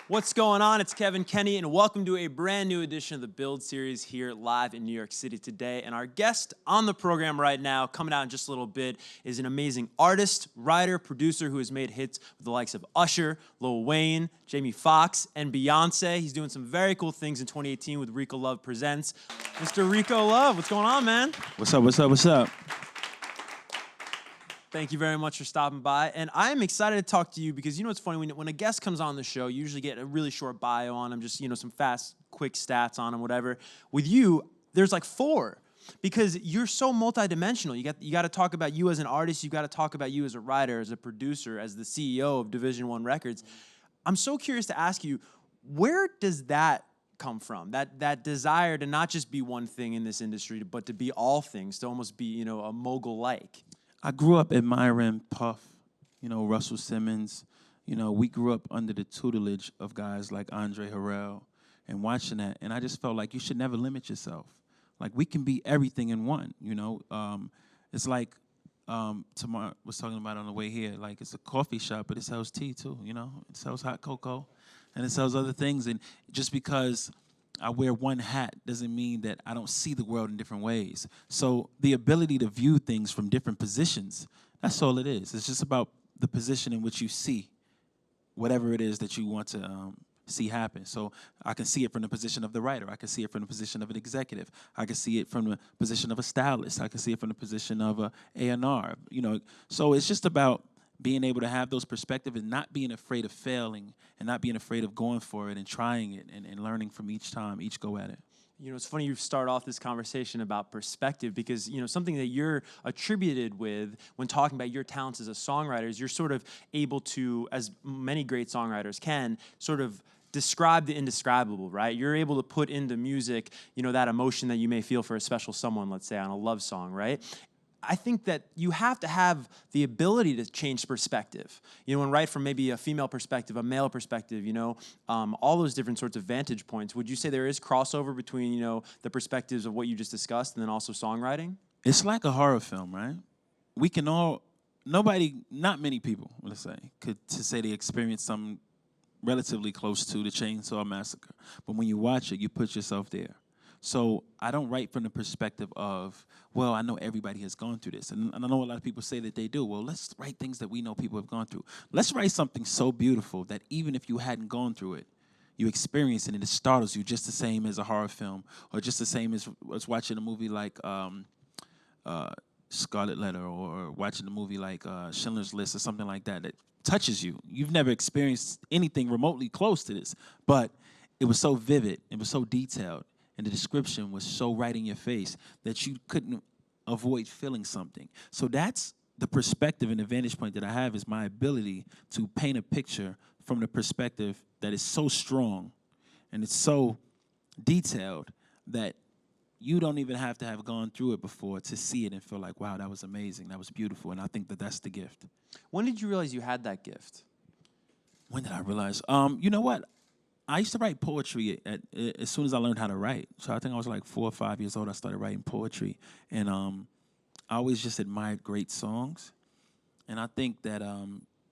What's going on? It's Kevin Kenny, and welcome to a brand new edition of the Build series here live in New York City today. And our guest on the program right now, coming out in just a little bit, is an amazing artist, writer, producer who has made hits with the likes of Usher, Lil Wayne, Jamie Foxx, and Beyonce. He's doing some very cool things in 2018 with Rico Love Presents. Mr. Rico Love, what's going on, man? What's up, what's up, what's up? Thank you very much for stopping by. And I am excited to talk to you because, you know, it's funny, when a guest comes on the show, you usually get a really short bio on them, just, you know, some fast, quick stats on them, whatever. With you, there's like 4 because you're so multidimensional. You got to talk about you as an artist. You got to talk about you as a writer, as a producer, as the CEO of Division 1 Records. I'm so curious to ask you, where does that come from? That desire to not just be one thing in this industry, but to be all things, to almost be, you know, a mogul-like. I grew up admiring Puff, you know, Russell Simmons. You know, we grew up under the tutelage of guys like Andre Harrell and watching that. And I just felt like you should never limit yourself. Like, we can be everything in one, you know. It's like Tamar was talking about on the way here. Like, it's a coffee shop, but it sells tea, too, you know. It sells hot cocoa, and it sells other things. And just because I wear one hat doesn't mean that I don't see the world in different ways. So the ability to view things from different positions, that's all it is. It's just about the position in which you see whatever it is that you want to see happen. So I can see it from the position of the writer. I can see it from the position of an executive. I can see it from the position of a stylist. I can see it from the position of a A&R. You know, so it's just about being able to have those perspectives and not being afraid of failing and not being afraid of going for it and trying it and learning from each time, each go at it. You know, it's funny you start off this conversation about perspective because, you know, something that you're attributed with when talking about your talents as a songwriter is you're sort of able to, as many great songwriters can, sort of describe the indescribable, right? You're able to put into music, you know, that emotion that you may feel for a special someone, let's say on a love song, right? I think that you have to have the ability to change perspective. You know, and write from maybe a female perspective, a male perspective, you know, all those different sorts of vantage points. Would you say there is crossover between, you know, the perspectives of what you just discussed and then also songwriting? It's like a horror film, right? We can all, not many people, let's say, could to say they experienced something relatively close to the Chainsaw Massacre. But when you watch it, you put yourself there. So I don't write from the perspective of, well, I know everybody has gone through this. And I know a lot of people say that they do. Well, let's write things that we know people have gone through. Let's write something so beautiful that even if you hadn't gone through it, you experience it and it startles you just the same as a horror film or just the same as watching a movie like Scarlet Letter or watching a movie like Schindler's List or something like that that touches you. You've never experienced anything remotely close to this, but it was so vivid, it was so detailed, and the description was so right in your face that you couldn't avoid feeling something. So that's the perspective and the vantage point that I have is my ability to paint a picture from the perspective that is so strong and it's so detailed that you don't even have to have gone through it before to see it and feel like, wow, that was amazing, that was beautiful, and I think that that's the gift. When did you realize you had that gift? When did I realize? You know what? I used to write poetry as soon as I learned how to write. So I think I was like 4 or 5 years old. I started writing poetry, and I always just admired great songs. And I think that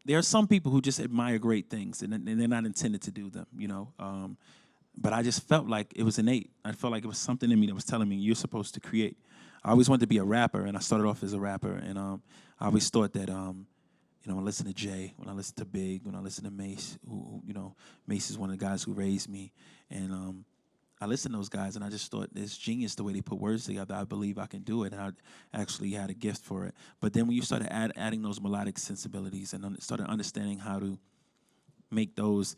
there are some people who just admire great things, and they're not intended to do them, you know. But I just felt like it was innate. I felt like it was something in me that was telling me you're supposed to create. I always wanted to be a rapper, and I started off as a rapper. And I always thought that you know, when I listen to Jay, when I listen to Big, when I listen to Mace, who you know, Mace is one of the guys who raised me, and I listened to those guys, and I just thought it's genius the way they put words together. I believe I can do it, and I actually had a gift for it. But then when you started adding those melodic sensibilities and started understanding how to make those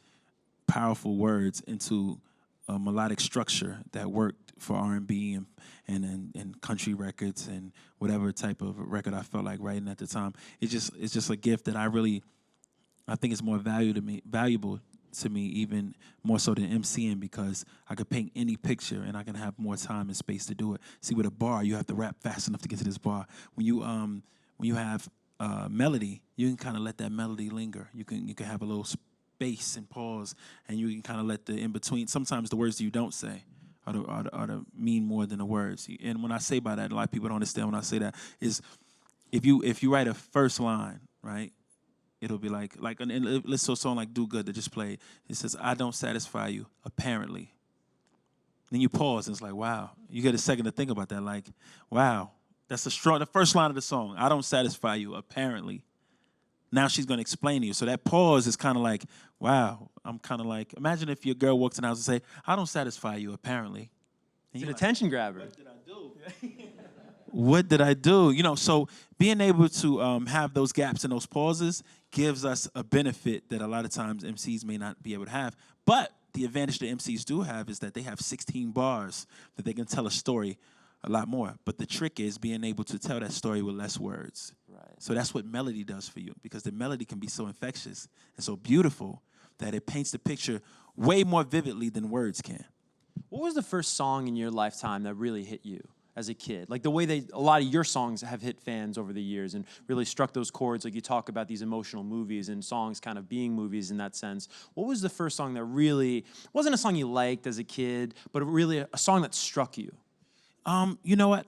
powerful words into a melodic structure that worked for R&B and country records and whatever type of record I felt like writing at the time. It's just a gift that I think is more valuable to me, even more so than MCing, because I could paint any picture and I can have more time and space to do it. See, with a bar, you have to rap fast enough to get to this bar. When you have melody, you can kind of let that melody linger. You can have a little space and pause, and you can kind of let the in between. Sometimes the words you don't say are to mean more than the words. And when I say by that, a lot of people don't understand when I say that is if you write a first line, right? it'll be like let's so song like "Do Good" that just played. It says, "I don't satisfy you, apparently." Then you pause and it's like, wow. You get a second to think about that. Like, wow, that's the first line of the song. "I don't satisfy you, apparently." Now she's going to explain to you. So that pause is kind of like, wow. I'm kind of like, imagine if your girl walks in the house and say, "I don't satisfy you, apparently." And It's an you're like, attention grabber. what did I do? What did I do? So being able to have those gaps and those pauses gives us a benefit that a lot of times MCs may not be able to have. But the advantage that MCs do have is that they have 16 bars that they can tell a story a lot more. But the trick is being able to tell that story with less words. Right. So that's what melody does for you, because the melody can be so infectious and so beautiful that it paints the picture way more vividly than words can. What was the first song in your lifetime that really hit you as a kid? Like the way a lot of your songs have hit fans over the years and really struck those chords. Like you talk about these emotional movies and songs kind of being movies in that sense. What was the first song that really wasn't a song you liked as a kid, but really a song that struck you? You know what?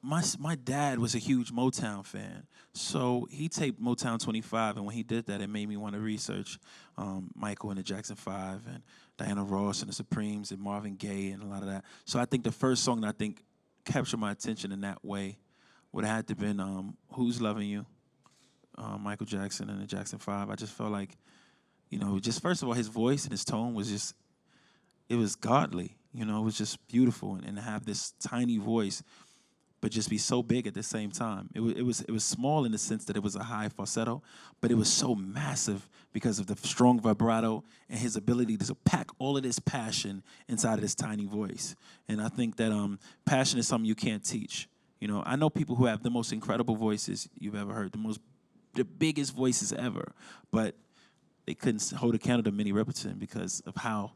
My dad was a huge Motown fan, so he taped Motown 25, and when he did that, it made me want to research Michael and the Jackson 5 and Diana Ross and the Supremes and Marvin Gaye and a lot of that. So I think the first song that I think captured my attention in that way would have had to been "Who's Loving You," Michael Jackson and the Jackson 5. I just felt like, just first of all, his voice and his tone was just, it was godly. It was just beautiful, and to have this tiny voice, but just be so big at the same time. It was small in the sense that it was a high falsetto, but it was so massive because of the strong vibrato and his ability to pack all of this passion inside of this tiny voice. And I think that passion is something you can't teach. I know people who have the most incredible voices you've ever heard, the biggest voices ever, but they couldn't hold a candle to Minnie Riperton because of how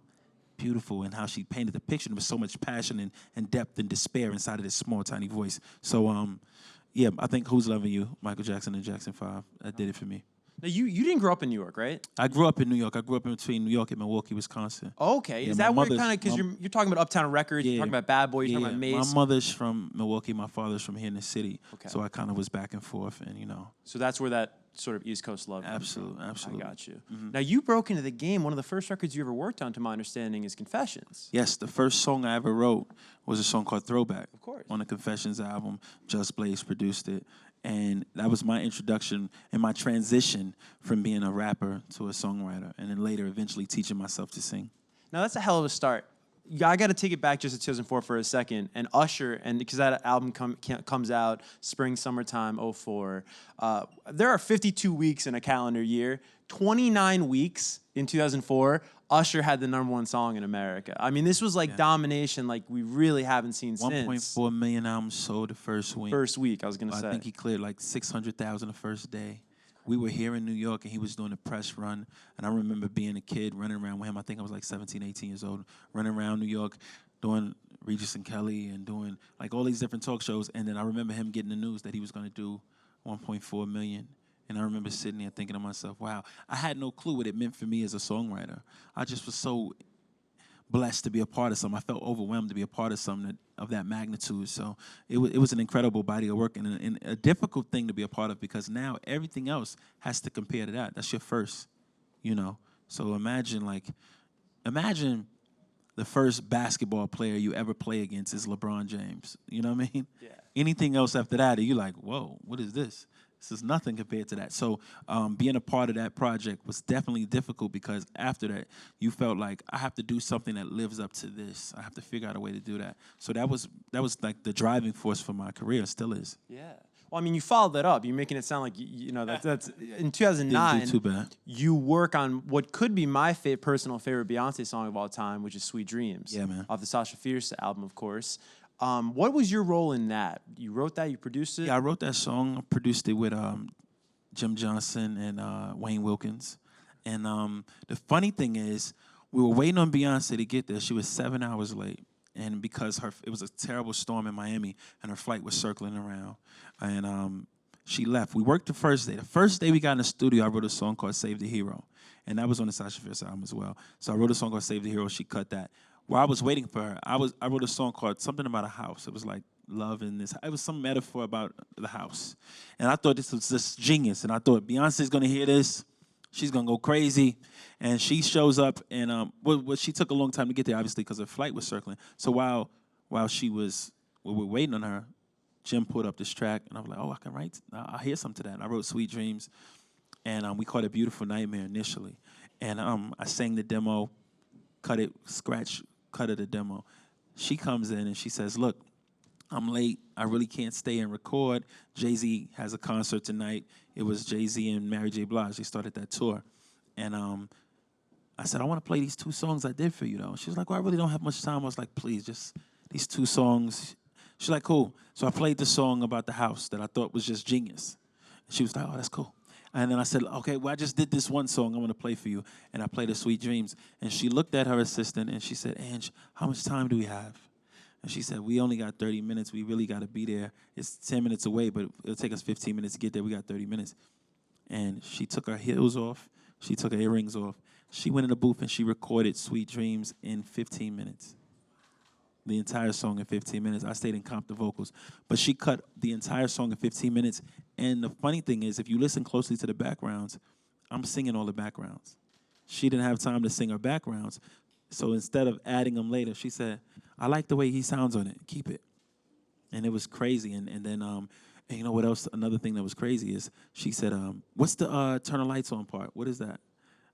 beautiful and how she painted the picture. There was so much passion and depth and despair inside of this small, tiny voice. So, yeah, I think "Who's Loving You," Michael Jackson and Jackson 5, that did it for me. Now, you didn't grow up in New York, right? I grew up in New York. I grew up in between New York and Milwaukee, Wisconsin. Okay. Yeah, Is my that where mother's- kind of, because you're talking about Uptown Records, you're Yeah. talking about Bad Boy, you're talking about My Mace. mother's from Milwaukee. My father's from here in the city. Okay. So I kind of was back and forth, and So that's where that sort of East Coast love comes from. Absolutely. I got you. Now, you broke into the game. One of the first records you ever worked on, to my understanding, is Confessions. Yes, the first song I ever wrote was a song called "Throwback." Of course. On the Confessions album. Just Blaze produced it. And that was my introduction and my transition from being a rapper to a songwriter, and then later eventually teaching myself to sing. Now, that's a hell of a start. I got to take it back just to 2004 for a second. And Usher, and because that album comes out spring, summertime, '04, there are 52 weeks in a calendar year. 29 weeks in 2004, Usher had the #1 song in America. I mean, this was like domination like we really haven't seen since. 1.4 million albums sold the first week. First week, I was going to say. I think he cleared like 600,000 the first day. We were here in New York, and he was doing a press run. And I remember being a kid running around with him. I think I was like 17, 18 years old, running around New York, doing Regis and Kelly and doing like all these different talk shows. And then I remember him getting the news that he was going to do 1.4 million. And I remember sitting there thinking to myself, wow, I had no clue what it meant for me as a songwriter. I just was so blessed to be a part of something. I felt overwhelmed to be a part of something of that magnitude. So it was an incredible body of work, and a difficult thing to be a part of, because now everything else has to compare to that. That's your first, So imagine the first basketball player you ever play against is LeBron James. You know what I mean? Yeah. Anything else after that, you're like, whoa, what is this? This is nothing compared to that. So being a part of that project was definitely difficult, because after that, you felt like, I have to do something that lives up to this. I have to figure out a way to do that. So that was like the driving force for my career, still is. Yeah. Well, I mean, you followed that up. You're making it sound like, that's in 2009. Didn't do too bad. You work on what could be my personal favorite Beyonce song of all time, which is "Sweet Dreams." Yeah, man. Off the Sasha Fierce album, of course. What was your role in that? You wrote that? You produced it? Yeah, I wrote that song. I produced it with Jim Johnson and Wayne Wilkins. And the funny thing is, we were waiting on Beyonce to get there. She was 7 hours late. And because it was a terrible storm in Miami, and her flight was circling around, and she left. We worked the first day. The first day we got in the studio, I wrote a song called "Save the Hero," and that was on the Sasha Fierce album as well. So I wrote a song called "Save the Hero." She cut that. While I was waiting for her, I wrote a song called something about a house. It was like love in this. It was some metaphor about the house, and I thought this was just genius. And I thought Beyonce's gonna hear this. She's gonna go crazy, and she shows up, and she took a long time to get there, obviously, because her flight was circling. So while we were waiting on her, Jim put up this track, and I was like, oh, I can write. I hear something to that. And I wrote Sweet Dreams, and we called it Beautiful Nightmare initially, and I sang the demo, cut it the demo. She comes in and she says, look, I'm late. I really can't stay and record. Jay-Z has a concert tonight. It was Jay-Z and Mary J. Blige. They started that tour. And I said, I want to play these 2 songs I did for you, though. She was like, well, I really don't have much time. I was like, please, just these 2 songs. She's like, cool. So I played the song about the house that I thought was just genius. She was like, oh, that's cool. And then I said, okay, well, I just did this one song I want to play for you. And I played the Sweet Dreams. And she looked at her assistant, and she said, Ange, how much time do we have? And she said, we only got 30 minutes. We really got to be there. It's 10 minutes away, but it'll take us 15 minutes to get there. We got 30 minutes. And she took her heels off. She took her earrings off. She went in the booth, and she recorded Sweet Dreams in 15 minutes. The entire song in 15 minutes. I stayed and comped the vocals. But she cut the entire song in 15 minutes. And the funny thing is, if you listen closely to the backgrounds, I'm singing all the backgrounds. She didn't have time to sing her backgrounds. So instead of adding them later, she said, I like the way he sounds on it. Keep it. And it was crazy. And then, and you know what else? Another thing that was crazy is she said, what's the turn the lights on part? What is that?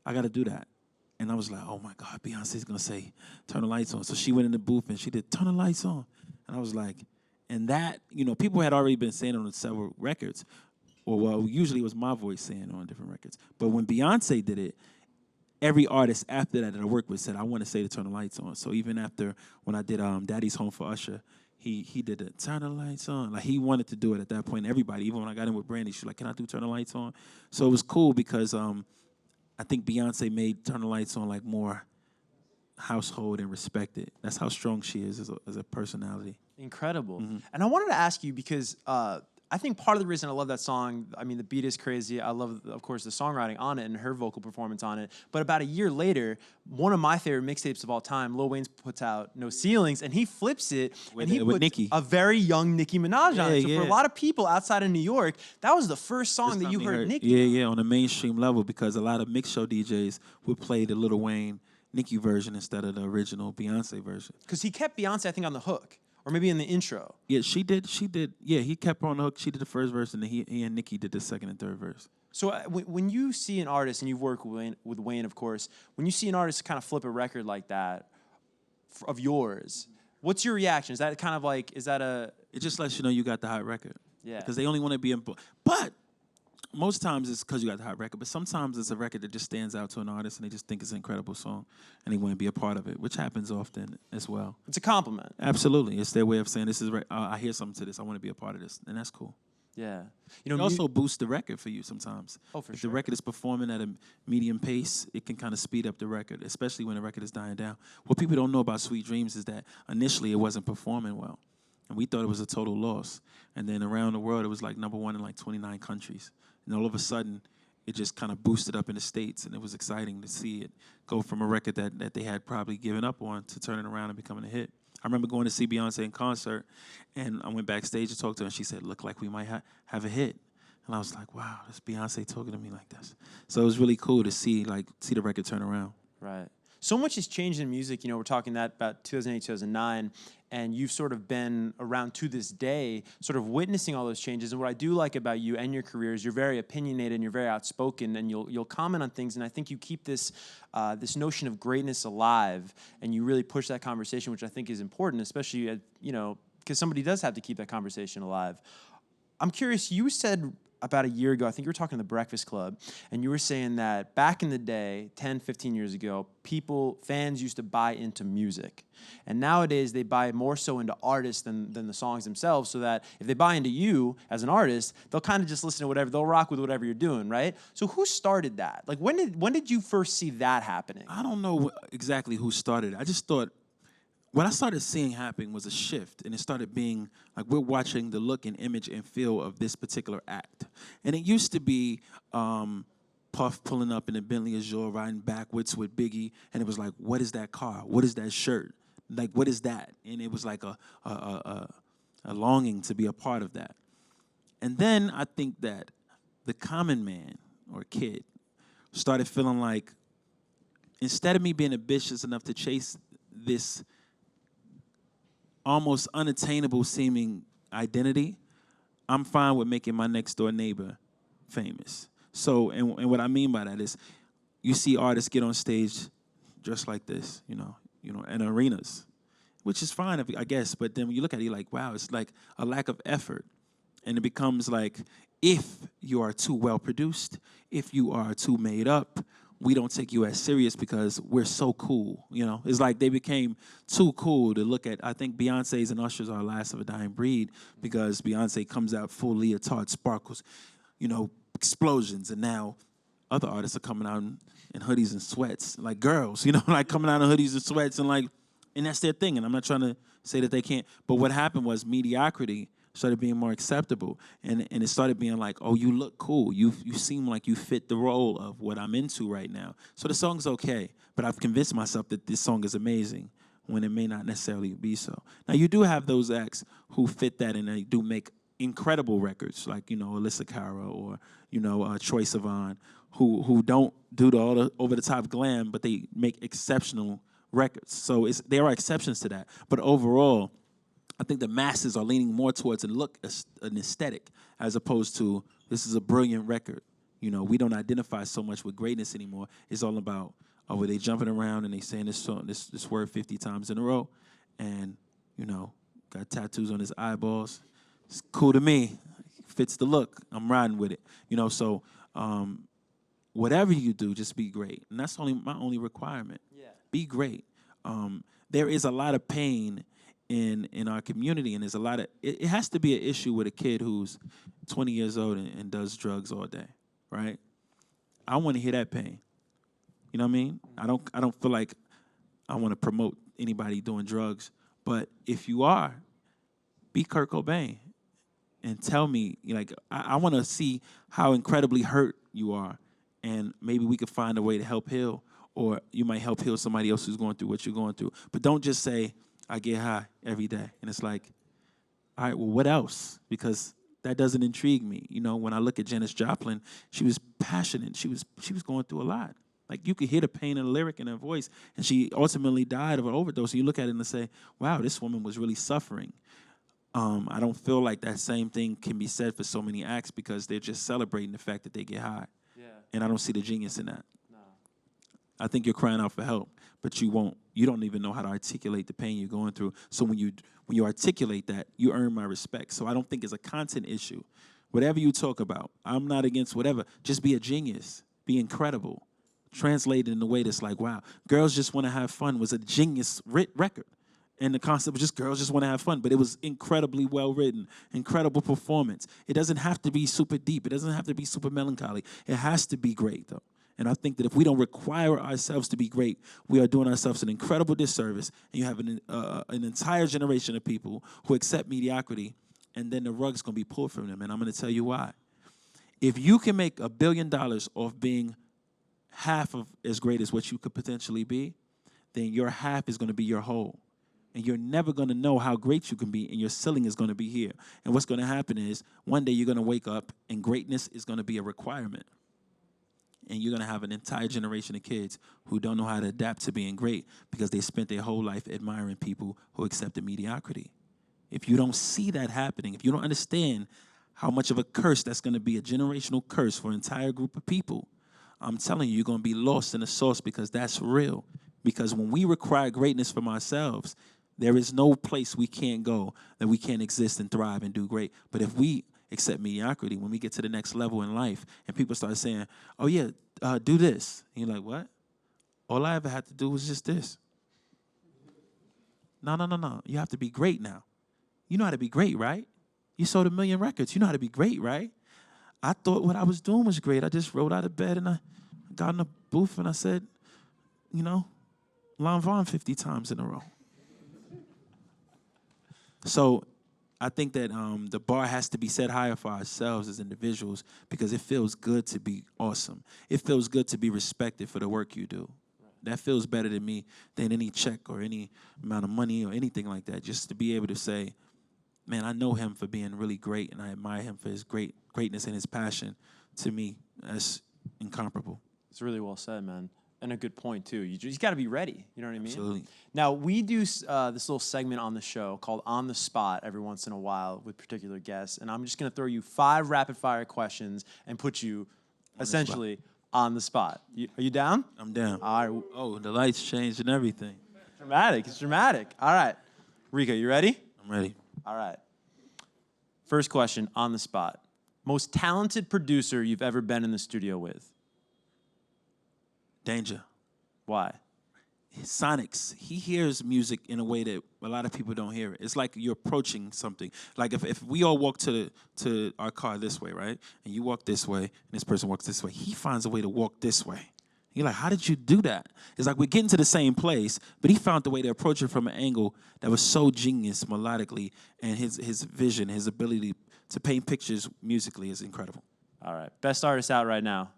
I got to do that. And I was like, oh, my God, Beyonce's going to say, turn the lights on. So she went in the booth, and she did, turn the lights on. And I was like, and that, you know, people had already been saying it on several records. Or, well, usually it was my voice saying it on different records. But when Beyonce did it, every artist after that I worked with said, I want to say to turn the lights on. So even after, when I did Daddy's Home for Usher, he did the turn the lights on. Like, he wanted to do it at that point. Everybody, even when I got in with Brandy, she was like, can I do turn the lights on? So it was cool because I think Beyonce made Turn the Lights On like more household and respected. That's how strong she is as a personality. Incredible. Mm-hmm. And I wanted to ask you because I think part of the reason I love that song, I mean, the beat is crazy. I love, of course, the songwriting on it and her vocal performance on it. But about a year later, one of my favorite mixtapes of all time, Lil Wayne puts out No Ceilings, and he flips it, and he puts Nicki. a very young Nicki Minaj on it. So for a lot of people outside of New York, that was the first song that you heard Nicki. Yeah, on a mainstream level, because a lot of mix show DJs would play the Lil Wayne Nicki version instead of the original Beyonce version. Because he kept Beyonce, I think, on the hook. Or maybe in the intro. Yeah, she did. Yeah, he kept her on the hook. She did the first verse, and then he and Nicki did the second and third verse. So when you see an artist, and you've worked with Wayne, of course, when you see an artist kind of flip a record like that of yours, what's your reaction? Is that kind of like, is that a... It just lets you know you got the hot record. Yeah. Because they only want to be in... But most times it's because you got the hot record, but sometimes it's a record that just stands out to an artist and they just think it's an incredible song and they want to be a part of it, which happens often as well. It's a compliment. Absolutely. It's their way of saying, this is I hear something to this, I want to be a part of this, and that's cool. Yeah. You know, it also boosts the record for you sometimes. Oh, for if sure. the record is performing at a medium pace, it can kind of speed up the record, especially when the record is dying down. What people don't know about Sweet Dreams is that initially it wasn't performing well, and we thought it was a total loss. And then around the world, it was like #1 in like 29 countries. And all of a sudden, it just kind of boosted up in the States, and it was exciting to see it go from a record that they had probably given up on to turning around and becoming a hit. I remember going to see Beyonce in concert, and I went backstage to talk to her, and she said, look like we might have a hit. And I was like, wow, this Beyonce talking to me like this. So it was really cool to see the record turn around. Right. So much has changed in music. You know, we're talking that about 2008, 2009, and you've sort of been around to this day, sort of witnessing all those changes. And what I do like about you and your career is you're very opinionated and you're very outspoken, and you'll comment on things. And I think you keep this this notion of greatness alive, and you really push that conversation, which I think is important, especially because somebody does have to keep that conversation alive. I'm curious. You said about a year ago, I think you were talking to the Breakfast Club, and you were saying that back in the day, 10, 15 years ago, fans used to buy into music. And nowadays, they buy more so into artists than the songs themselves, so that if they buy into you as an artist, they'll kind of just listen to whatever, they'll rock with whatever you're doing, right? So who started that? Like, when did you first see that happening? I don't know exactly who started it. I just thought, what I started seeing happening was a shift, and it started being like we're watching the look and image and feel of this particular act. And it used to be Puff pulling up in a Bentley Azure, riding backwards with Biggie, and it was like, what is that car? What is that shirt? Like, what is that? And it was like a longing to be a part of that. And then I think that the common man or kid started feeling like instead of me being ambitious enough to chase this almost unattainable seeming identity, I'm fine with making my next door neighbor famous. So, and what I mean by that is, you see artists get on stage just like this, in arenas, which is fine, I guess. But then when you look at it, you're like, wow, it's like a lack of effort. And it becomes like, if you are too well produced, if you are too made up, we don't take you as serious because we're so cool. It's like they became too cool to look at. I think Beyonce's and Usher's are last of a dying breed because Beyonce comes out full leotard, sparkles, explosions, and now other artists are coming out in hoodies and sweats, like girls, like coming out in hoodies and sweats, and that's their thing. And I'm not trying to say that they can't, but what happened was mediocrity started being more acceptable, and it started being like, oh, you look cool, you seem like you fit the role of what I'm into right now. So the song's okay, but I've convinced myself that this song is amazing when it may not necessarily be so. Now you do have those acts who fit that, and they do make incredible records, like Alyssa Cara or Troye Sivan, who don't do all the over the top glam, but they make exceptional records. So there are exceptions to that, but overall, I think the masses are leaning more towards an aesthetic as opposed to this is a brilliant record. We don't identify so much with greatness anymore. It's all about, were they jumping around and they saying this word 50 times in a row, and got tattoos on his eyeballs. It's cool to me. Fits the look. I'm riding with it. So whatever you do, just be great, and that's my only requirement. Yeah. Be great. There is a lot of pain in our community, and there's a lot of it has to be an issue with a kid who's 20 years old and does drugs all day, right? I want to hear that pain. You know what I mean? I don't feel like I want to promote anybody doing drugs, but if you are, be Kurt Cobain and tell me, I want to see how incredibly hurt you are, and maybe we could find a way to help heal, or you might help heal somebody else who's going through what you're going through. But don't just say, I get high every day. And it's like, all right, well, what else? Because that doesn't intrigue me. When I look at Janis Joplin, she was passionate. She was going through a lot. Like, you could hear the pain in the lyric in her voice, and she ultimately died of an overdose. And you look at it and say, wow, this woman was really suffering. I don't feel like that same thing can be said for so many acts because they're just celebrating the fact that they get high. Yeah. And I don't see the genius in that. No. I think you're crying out for help, but you don't even know how to articulate the pain you're going through. So when you articulate that, you earn my respect. So I don't think it's a content issue. Whatever you talk about, I'm not against whatever. Just be a genius. Be incredible. Translate it in a way that's like, wow, Girls Just Want to Have Fun was a genius record. And the concept was just girls just want to have fun, but it was incredibly well written, incredible performance. It doesn't have to be super deep. It doesn't have to be super melancholy. It has to be great, though. And I think that if we don't require ourselves to be great, we are doing ourselves an incredible disservice. And you have an entire generation of people who accept mediocrity, and then the rug's going to be pulled from them. And I'm going to tell you why. If you can make $1 billion off being half of as great as what you could potentially be, then your half is going to be your whole. And you're never going to know how great you can be, and your ceiling is going to be here. And what's going to happen is one day you're going to wake up, and greatness is going to be a requirement. And you're going to have an entire generation of kids who don't know how to adapt to being great because they spent their whole life admiring people who accepted mediocrity. If you don't see that happening, if you don't understand how much of a curse that's going to be, a generational curse for an entire group of people, I'm telling you, you're going to be lost in the sauce because that's real. Because when we require greatness from ourselves, there is no place we can't go that we can't exist and thrive and do great. But if we accept mediocrity, when we get to the next level in life and people start saying, oh, yeah, do this. And you're like, what? All I ever had to do was just this. No. You have to be great now. You know how to be great, right? You sold 1 million records. You know how to be great, right? I thought what I was doing was great. I just rolled out of bed and I got in the booth and I said, Lon Vaughn 50 times in a row. So I think that the bar has to be set higher for ourselves as individuals because it feels good to be awesome. It feels good to be respected for the work you do. That feels better to me than any check or any amount of money or anything like that. Just to be able to say, man, I know him for being really great, and I admire him for his greatness and his passion. To me, that's incomparable. It's really well said, man. And a good point, too. You just got to be ready. You know what I mean? Absolutely. Now, we do this little segment on the show called On the Spot every once in a while with particular guests. And I'm just going to throw you 5 rapid-fire questions and put you essentially on the spot. Are you down? I'm down. All right. Oh, the lights changed and everything. Dramatic. It's dramatic. All right. Rico, you ready? I'm ready. All right. First question, on the spot. Most talented producer you've ever been in the studio with? Danger. Why? Sonics, he hears music in a way that a lot of people don't hear it. It's like you're approaching something. Like if we all walk to our car this way, right? And you walk this way, and this person walks this way. He finds a way to walk this way. You're like, how did you do that? It's like we're getting to the same place, but he found the way to approach it from an angle that was so genius melodically, and his vision, his ability to paint pictures musically is incredible. All right. Best artist out right now?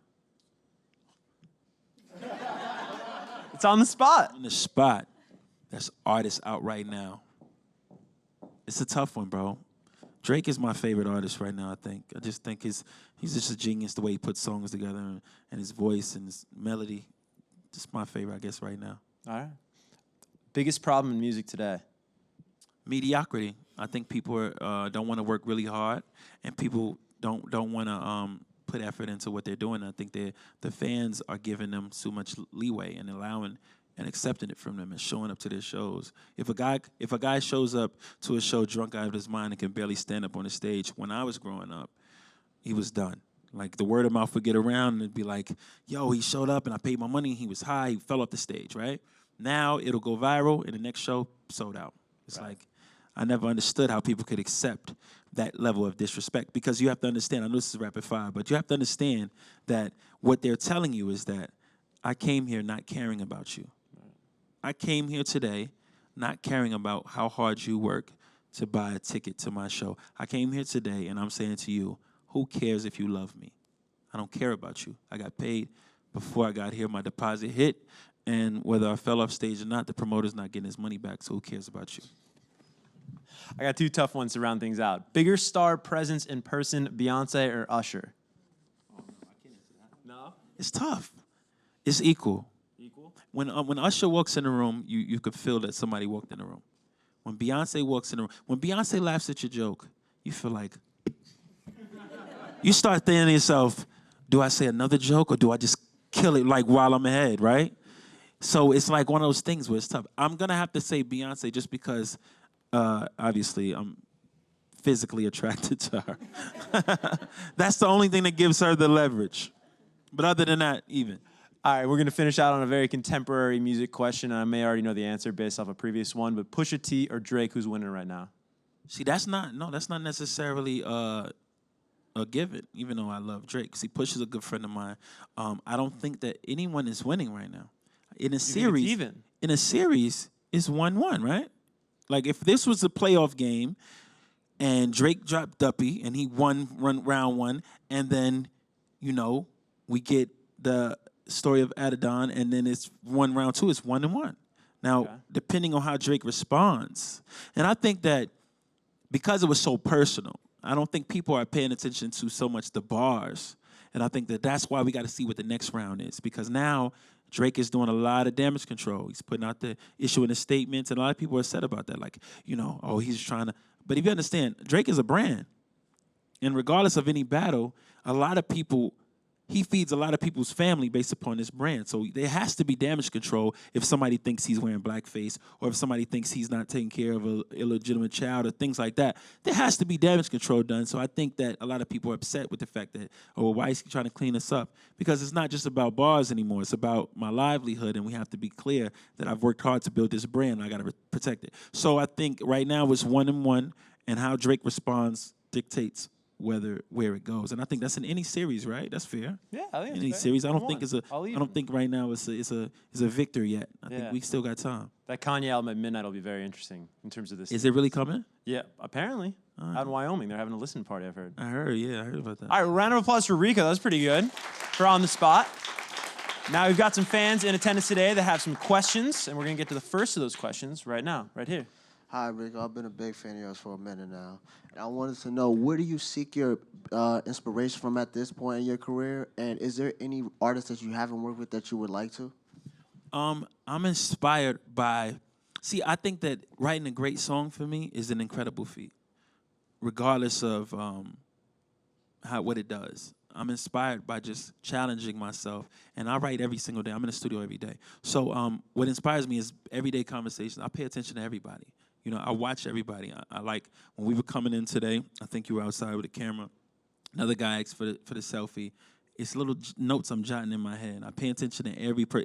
It's on the spot. On the spot. That's artists out right now. It's a tough one, bro. Drake is my favorite artist right now, I think. I just think he's just a genius, the way he puts songs together and his voice and his melody. Just my favorite, I guess, right now. All right. Biggest problem in music today? Mediocrity. I think people don't want to work really hard, and people don't want to put effort into what they're doing. I think the fans are giving them too much leeway and allowing and accepting it from them and showing up to their shows. If a guy shows up to a show drunk out of his mind and can barely stand up on the stage, when I was growing up, he was done. Like the word of mouth would get around and it'd be like, yo, he showed up and I paid my money. He was high. He fell off the stage, right? Now it'll go viral and the next show sold out. It's right. like I never understood how people could accept that level of disrespect, because you have to understand, I know this is rapid fire, but you have to understand that what they're telling you is that I came here not caring about you. I came here today not caring about how hard you work to buy a ticket to my show. I came here today and I'm saying to you, who cares if you love me? I don't care about you. I got paid before I got here. My deposit hit, and whether I fell off stage or not, the promoter's not getting his money back, so who cares about you? I got 2 tough ones to round things out. Bigger star presence in person, Beyonce or Usher? Oh, no, I can't answer that. No? It's tough. It's equal. Equal? When Usher walks in the room, you could feel that somebody walked in the room. When Beyonce walks in the room, when Beyonce laughs at your joke, you feel like, you start thinking to yourself, do I say another joke or do I just kill it like while I'm ahead, right? So it's like one of those things where it's tough. I'm going to have to say Beyonce just because, obviously, I'm physically attracted to her. That's the only thing that gives her the leverage. But other than that, even. All right, we're going to finish out on a very contemporary music question, and I may already know the answer based off a previous one, but Pusha T or Drake, who's winning right now? See, that's not necessarily a given, even though I love Drake. See, Push is a good friend of mine. I don't think that anyone is winning right now. In a series, even? In a series, it's 1-1, right? Like if this was a playoff game, and Drake dropped Duppy and he won round 1, and then we get the story of Adidon, and then it's round 2. It's 1-1. Now, depending on how Drake responds, and I think that because it was so personal, I don't think people are paying attention to so much the bars. And I think that that's why we got to see what the next round is. Because now Drake is doing a lot of damage control. He's putting out the issuing the statements. And a lot of people are upset about that. Like, oh, he's trying to. But if you understand, Drake is a brand. And regardless of any battle, he feeds a lot of people's family based upon this brand. So there has to be damage control if somebody thinks he's wearing blackface or if somebody thinks he's not taking care of an illegitimate child or things like that. There has to be damage control done. So I think that a lot of people are upset with the fact that, why is he trying to clean us up? Because it's not just about bars anymore. It's about my livelihood, and we have to be clear that I've worked hard to build this brand. I got to protect it. So I think right now it's 1-1, and how Drake responds dictates where it goes, and I think that's in any series, right? That's fair. Yeah, I think in any series. I don't think I don't think right now it's a victory yet. I think we still got time. That Kanye album at midnight will be very interesting in terms of this. Is it really coming? Yeah, apparently. Out in Wyoming, they're having a listen party. I've heard. I heard about that. All right, round of applause for Rico. That was pretty good for On the Spot. Now we've got some fans in attendance today that have some questions, and we're gonna get to the first of those questions right now, right here. Hi, Rico. I've been a big fan of yours for a minute now. And I wanted to know, where do you seek your inspiration from at this point in your career? And is there any artists that you haven't worked with that you would like to? I'm inspired by. See, I think that writing a great song for me is an incredible feat, regardless of how what it does. I'm inspired by just challenging myself, and I write every single day. I'm in the studio every day. So what inspires me is everyday conversations. I pay attention to everybody. You know, I watch everybody. I like when we were coming in today. I think you were outside with a camera. Another guy asked for the selfie. It's little notes I'm jotting in my head. I pay attention to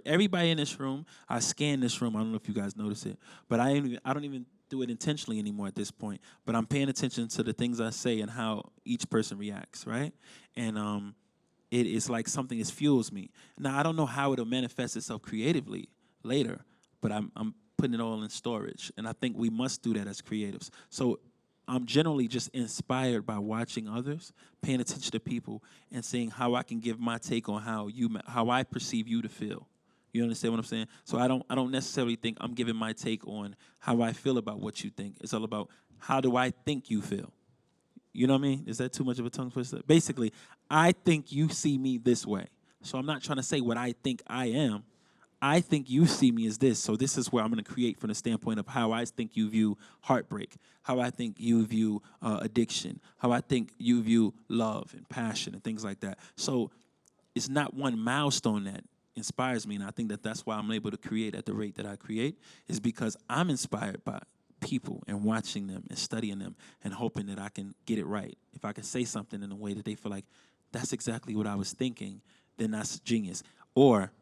everybody in this room. I scan this room. I don't know if you guys notice it, but I don't even do it intentionally anymore at this point. But I'm paying attention to the things I say and how each person reacts, right? And it is like something that fuels me. Now I don't know how it'll manifest itself creatively later, but I'm putting it all in storage, and I think we must do that as creatives. So I'm generally just inspired by watching others, paying attention to people, and seeing how I can give my take on how I perceive you to feel. You understand what I'm saying? So I don't necessarily think I'm giving my take on how I feel about what you think. It's all about how do I think you feel. You know what I mean? Is that too much of a tongue twister? Basically, I think you see me this way. So I'm not trying to say what I think I am. I think you see me as this. So this is where I'm going to create from the standpoint of how I think you view heartbreak, how I think you view addiction, how I think you view love and passion and things like that. So it's not one milestone that inspires me, and I think that that's why I'm able to create at the rate that I create, is because I'm inspired by people and watching them and studying them and hoping that I can get it right. If I can say something in a way that they feel like that's exactly what I was thinking, then that's genius. Or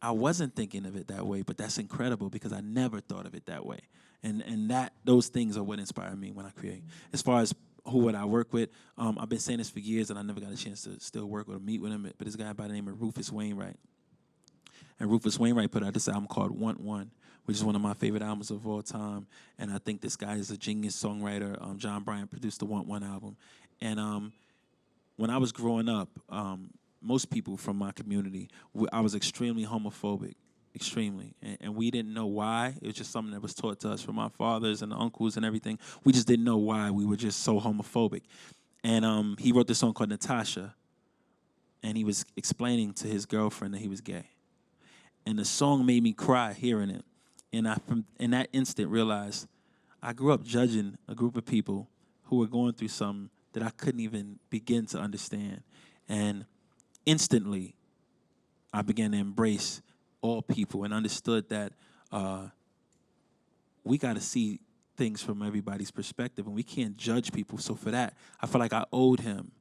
I wasn't thinking of it that way, but that's incredible because I never thought of it that way. And those things are what inspire me when I create. As far as who would I work with, I've been saying this for years, and I never got a chance to still work or meet with him. But this guy by the name of Rufus Wainwright. And Rufus Wainwright put out this album called Want One, which is one of my favorite albums of all time. And I think this guy is a genius songwriter. John Bryant produced the Want One album. And when I was growing up, most people from my community, I was extremely homophobic, extremely. And we didn't know why. It was just something that was taught to us from our fathers and uncles and everything. We just didn't know why we were just so homophobic. And he wrote this song called Natasha, and he was explaining to his girlfriend that he was gay. And the song made me cry hearing it. And I, from in that instant, realized I grew up judging a group of people who were going through something that I couldn't even begin to understand. And instantly, I began to embrace all people and understood that we got to see things from everybody's perspective, and we can't judge people. So for that, I felt like I owed him,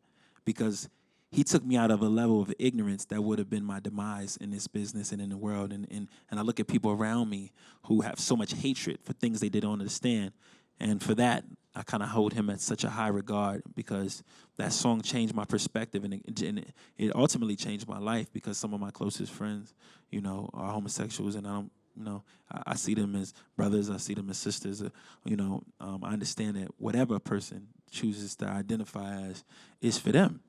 because he took me out of a level of ignorance that would have been my demise in this business and in the world. And I look at people around me who have so much hatred for things they didn't understand. And for that, I kind of hold him at such a high regard, because that song changed my perspective, and it ultimately changed my life, because some of my closest friends, you know, are homosexuals, and I don't, you know, I see them as brothers, I see them as sisters, you know. I understand that whatever a person chooses to identify as is for them.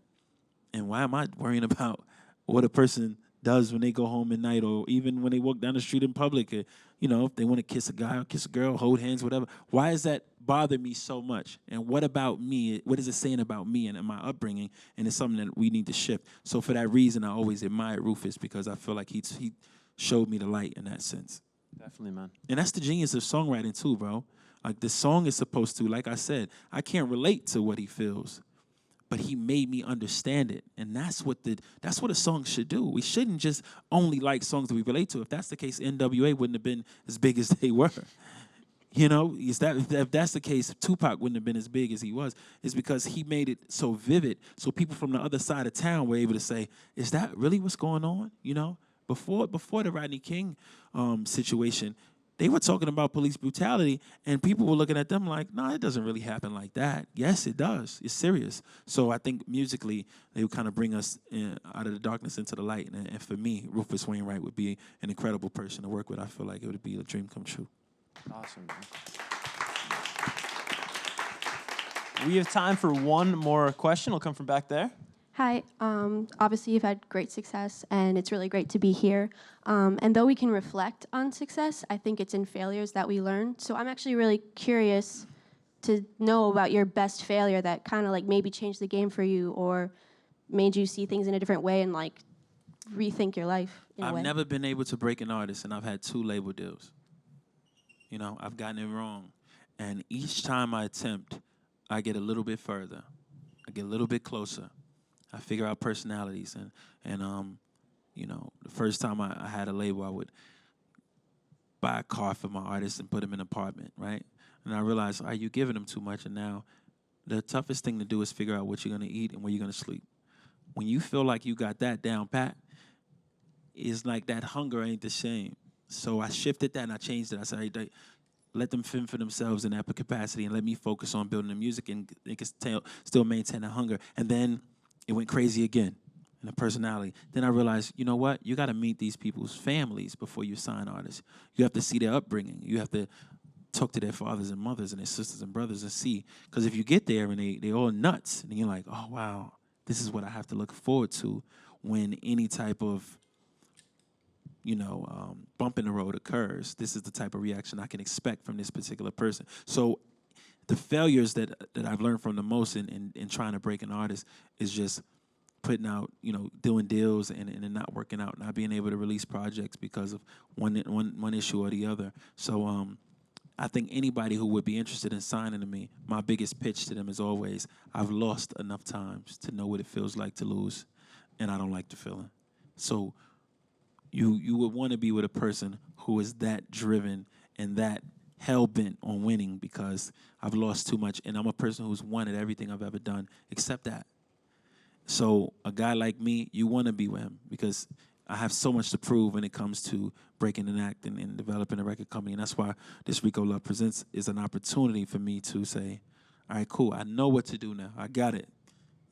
And why am I worrying about what a person does when they go home at night, or even when they walk down the street in public? You know, if they want to kiss a guy or kiss a girl, hold hands, whatever. Why does that bother me so much? And what about me? What is it saying about me and my upbringing? And it's something that we need to shift. So for that reason, I always admired Rufus, because I feel like he showed me the light in that sense. Definitely, man. And that's the genius of songwriting too, bro. Like, the song is supposed to, like I said, I can't relate to what he feels, but he made me understand it. And that's what a song should do. We shouldn't just only like songs that we relate to. If that's the case, NWA wouldn't have been as big as they were. You know, if that's the case, Tupac wouldn't have been as big as he was. It's because he made it so vivid, so people from the other side of town were able to say, is that really what's going on? You know, before the Rodney King situation, they were talking about police brutality, and people were looking at them like, no, it doesn't really happen like that. Yes, it does. It's serious. So I think musically, they would kind of bring us out of the darkness into the light. And for me, Rufus Wainwright would be an incredible person to work with. I feel like it would be a dream come true. Awesome, man. We have time for one more question. It'll come from back there. Hi. Obviously, you've had great success, and it's really great to be here. And though we can reflect on success, I think it's in failures that we learn. So I'm actually really curious to know about your best failure that kind of like maybe changed the game for you or made you see things in a different way and like rethink your life in a way. I've never been able to break an artist, and I've had 2 label deals. You know, I've gotten it wrong. And each time I attempt, I get a little bit further. I get a little bit closer. I figure out personalities. And you know, the first time I had a label, I would buy a car for my artists and put them in an apartment, right? And I realized, are you giving them too much? And now the toughest thing to do is figure out what you're going to eat and where you're going to sleep. When you feel like you got that down pat, it's like that hunger ain't the same. So I shifted that and I changed it. I said, hey, let them fend for themselves in that capacity and let me focus on building the music and they can still maintain the hunger. And then it went crazy again in the personality. Then I realized, you know what? You got to meet these people's families before you sign artists. You have to see their upbringing. You have to talk to their fathers and mothers and their sisters and brothers and see. Because if you get there and they all nuts, and you're like, oh, wow, this is what I have to look forward to when any type of, you know, bump in the road occurs. This is the type of reaction I can expect from this particular person. So the failures that I've learned from the most in trying to break an artist is just putting out, you know, doing deals and it not working out, not being able to release projects because of one issue or the other. So I think anybody who would be interested in signing to me, my biggest pitch to them is always, I've lost enough times to know what it feels like to lose, and I don't like the feeling. So you would want to be with a person who is that driven and that hell-bent on winning, because I've lost too much, and I'm a person who's won at everything I've ever done except that. So a guy like me, you want to be with him because I have so much to prove when it comes to breaking an act and developing a record company. And that's why this Rico Love Presents is an opportunity for me to say, all right, cool, I know what to do now. I got it.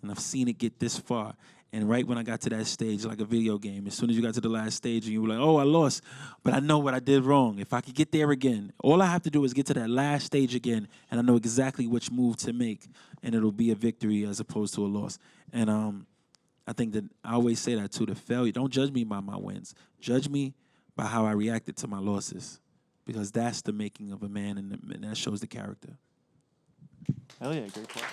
And I've seen it get this far. And right when I got to that stage, like a video game, as soon as you got to the last stage and you were like, oh, I lost, but I know what I did wrong. If I could get there again, all I have to do is get to that last stage again, and I know exactly which move to make, and it'll be a victory as opposed to a loss. And I think that I always say that too, the failure. Don't judge me by my wins. Judge me by how I reacted to my losses, because that's the making of a man, and that shows the character. Hell yeah, great point.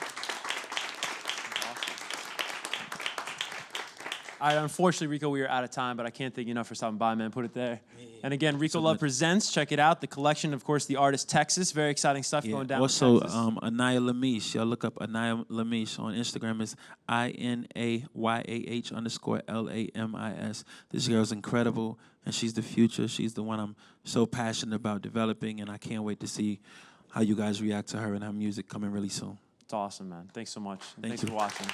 All right, unfortunately, Rico, we are out of time, but I can't thank you enough for stopping by, man. Put it there. And again, Rico Love Presents. Check it out. The collection, of course, the artist Texas. Very exciting stuff going down. Also, in Texas. Anaya Lamish. Y'all look up Anaya Lamish on Instagram. It's INAYAH_LAMIS. This girl's incredible, and she's the future. She's the one I'm so passionate about developing, and I can't wait to see how you guys react to her and her music coming really soon. It's awesome, man. Thanks so much. Thanks for watching.